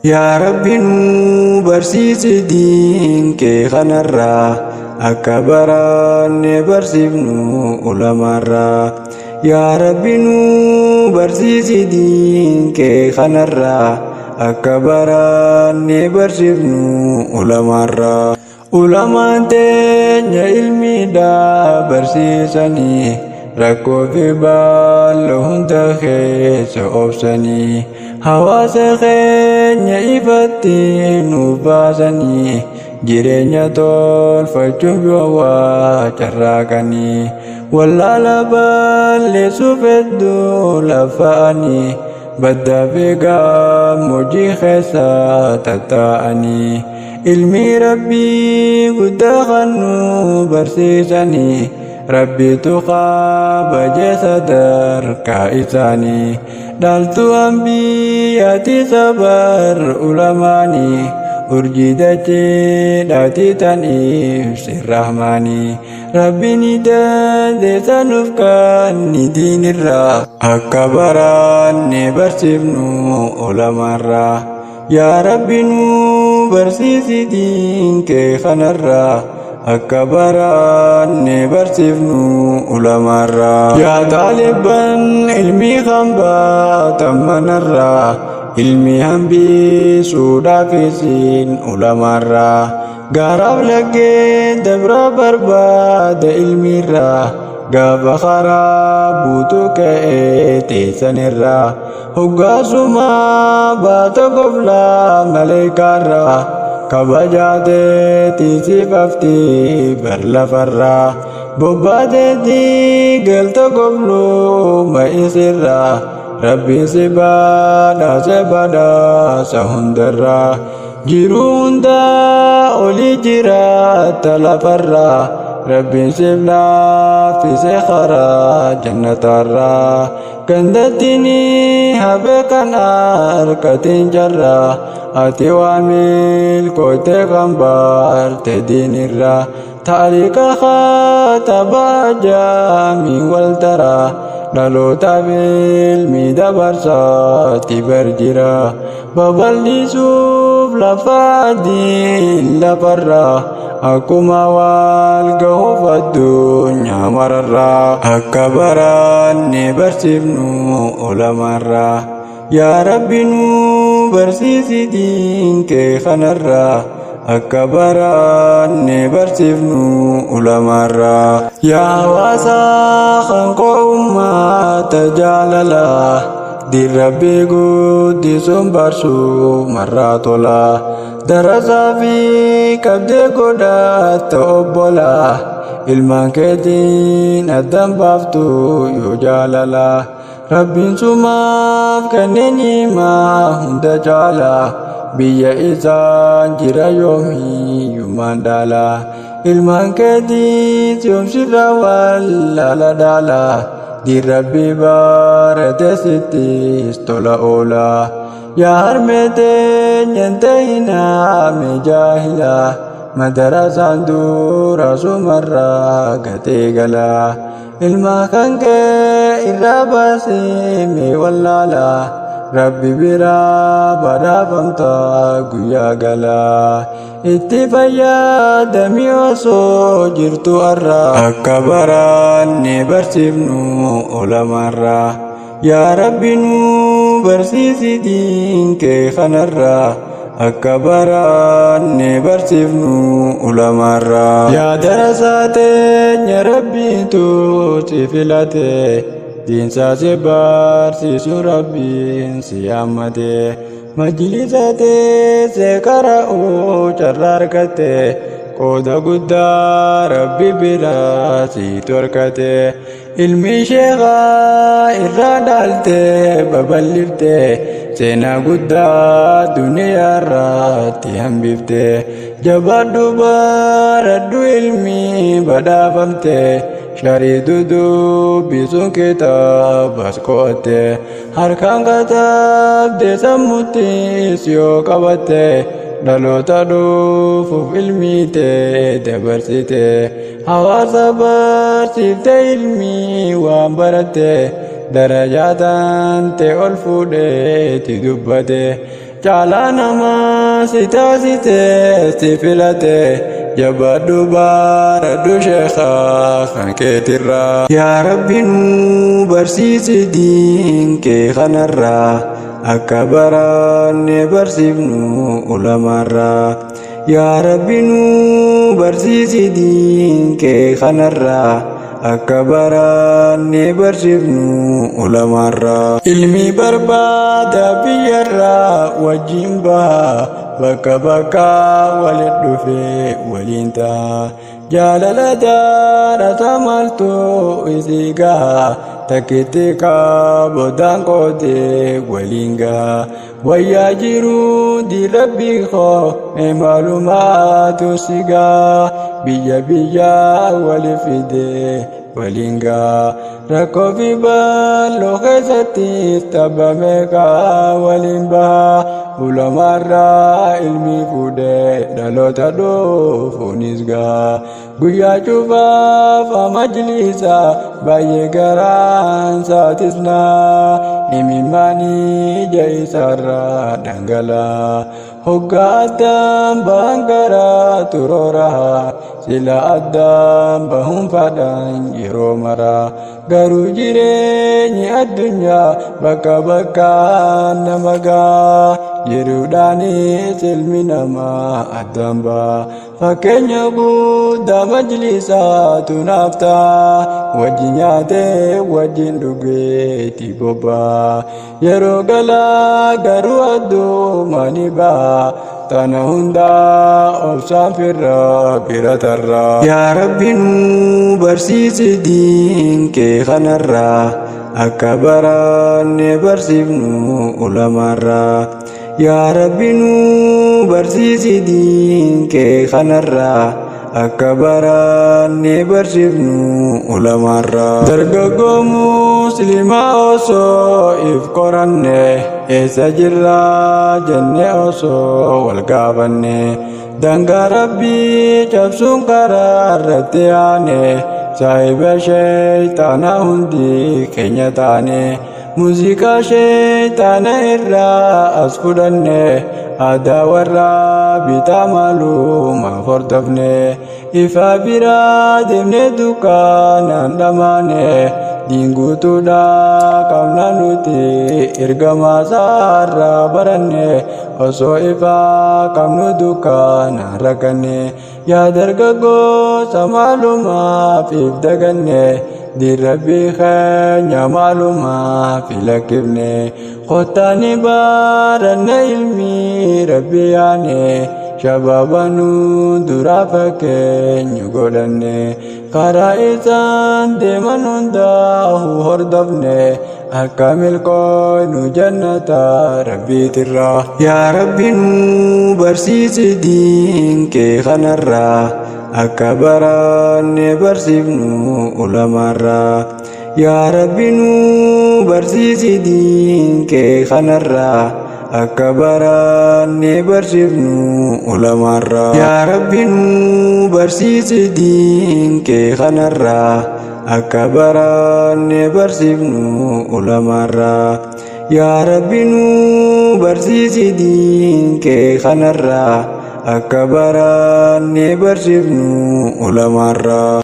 yaa Rabbi nu barsiisi diin kee kanarraa akka baranne barsiifnu ulamaarraa. yaa Rabbi nu barsiisi diin kee kanarraa akka baranne barsiifnu ulamaarraa. ulamaan teenya ilmiidhaa barsiisanii rakkoo fi baalloo hunda keessa obsanii hawaasa keenya ifatti nu baasanii jireenya tolfachuuf waa carraaqanii wallaala balleessuuf hedduu lafa'anii baddaa fi gammoojjii keessa tattaa'anii ilmi rabbii guddaa kan nu barsiisanii rabbitu kabaje sadarkaa isaanii dhaaltu ambiyyaati sabar ulamaanii urjii dachee dhaati tan ibsi rahmaanii rabbiin dandeessa nuuf kan diinirraa akka baranne barsiifnu ulamaarraa. yaa Rabbi nu barsiisi diin kee kanarraa akka baranne barsiifnu ulamaarraa. yaa Taalibban ilmi kan baatan manarraa ilmi hambisuudhaaf isin ulamaarraa. gaaraaf laggeen dabra barbaada ilmiirraa gaafa karaa buutu ka'ee teessanirraa hoggaasuma baata goflaa maleekaarraa kabajaatee tiisifafti bar lafarraa bobbaateetii galta gofluu ma'isirraa rabbiin si badhaasa hundarraa jiruu hundaa olii jiraata lafarraa rabbiin siif laaffise karaa jannatarraa gandattinii habe kan harkatiin jarraa ati waan milkoote kan baarte diinirraa taariika katabaa jaamii waltaraa dhalootaaf ilmi dabarsaati barjira babal'isuuf lafa adiin lafarraa akkuma wal gahuuf addunyaa mararraa akka baranne barsiifnu ulamaarraa. yaa Rabbi nu barsiisi diin kee kanarraa akka baranne barsiifnu ulamaarraa. yaa hawaasa kan koo ummata jaalalaa diin Rabbii guddisuun barsuu marraa tolaa darasaa fi qabdee godhatta obbolaa ilmaan keetiin addan baaftu yoo jaalalaa rabbiin sumaaf kanneen himaa hunda caalaa biyya isaan jira yoomiyyumaan dhaalaa ilmaan keetiin yoomsirra wallaala dhaalaa diin Rabbii baarate sittis tola oolaa. yaa harmeetee nyante hinaame jaahilaa madarasaan dura sumarraa gatee galaa ilmaa kan kee irraa baasee mee wallaalaa rabbi biraa badhaafamtaa guyyaa galaa itti fayyadamii osoo jirtu har'aa akka baranne barsiifnu ulamaarraa. yaa Rabbi nu barsiisi diin kee kanarraa akka baranne barsiifnu ulamaarraa. yaa darasaa teenya rabbiitu si filate diinsaa si barsiisu rabbiin si yaammate majlisa teessee qara'uu carraa argatte qooda guddaa rabbi biraa situ argate ilmi sheekaa irraa dhaaltee babal'ifte seenaa guddaa duniyaa irratti hambifte jabaadhu baradhu ilmi badhaafamte shariitu dubbisuun kitaabas qo'atte harkaan katabde sammuttis yoo qabatte dhaloota dhufuuf ilmiitee dabarsite hawaasa barsiifte ilmii waan baratte darajaataan ta'e ol fuudheeti dubbate caalaa namaa si taasisee si filate jabaadhu baradhu sheekaa kan keetirraa. Yaa Rabbi nu barsiisi diin kee kanarraa akka baranne barsiifnu ulamaarraa. Yaa Rabbi nu barsiisi diin kee kanarraa akka baranne barsiifnu ulamaarraa. Ilmi barbaada biyyarraa wajjin baha bakka bakka waliin dhufe waliin ta'a. Jaalala daadhata maaltu isii gaha takkitti kaabodaan qootee waliin gaha. Wayyaa jiru di Rabbi koo maalumaatu si gaha. Biyya biyya wali fide waliin gaha. Rakkoo fi bal'oo keessatti tapha meeqa waliin baha. Ulamaarraa ilmi fuudhee dhaloota dhufuunis gaha. Guyyaa cufaaf majlisa baay'ee garaan saatisnaa. Imimmaanii ija isaarraa dhangalaa. Hoggaa addaan bahan gara turooraa sila addaan bahuun fadhaan yeroo maraa. Garuu jireenyi addunyaa bakka bakka nama gaha. Jiruudhaanis ilmi namaa addaan baha. Fakkeenya guddaa majlisaatu naaf ta'a. Wajjin nyaatee wajjin dhugeetti bobbaa. Yeroo galaa garuu adduma ni baha. Tana hundaa obsaan firraa bira tarraa. Yaa Rabbi nu barsiisi diin kee kanarraa akka baranne barsiifnu ulamaarraa. Yaa Rabbi nu barsiisi diin kee kanarraa akka baranne barsiifnu ulamaarraa. Dargaggoo musliimaa osoo if qoranne eessa jirraa jennee osoo wal gaafanne. Dangaa Rabbii cabsuun karaa irratti aane saahiba sheeyxaanaa hundi keenya taane. Muuziqaa sheeyxaana irraa as fudhanne aadaa warraa bitaa maalumaaf hordofne. Ifa biraa deemnee dukkaanaan dhamaane. Diin guutuudhaa qabna nuti ergamaa isaarraa baranne. Osoo ifaa qabnu dukkaanaan rakkanne. Yaa dargaggoota maalumaaf if daganne. Diin Rabbii keenya maalumaaf lakkifne. Kottaani baranne ilmi Rabbii yaane. Shabaabanu duraa fakkeenya godhanne. Karaa isaan deeman hundaa'u hordofne. Akka milkoonu jannata Rabbiitirraa. Yaa Rabbi nu barsiisi diin kee kanarraa akka baranne barsiifnu ulamaarraa. Yaa Rabbi nu barsiisi diin kee kanarraa akka baranne barsiifnu ulamaarraa. Yaa Rabbi nu barsiisi diin kee kanarraa akka baranne barsiifnu ulamaarraa. Yaa Rabbi nu barsiisi diin kee kanarraa akka baranne barsiifnu ulamaarraa.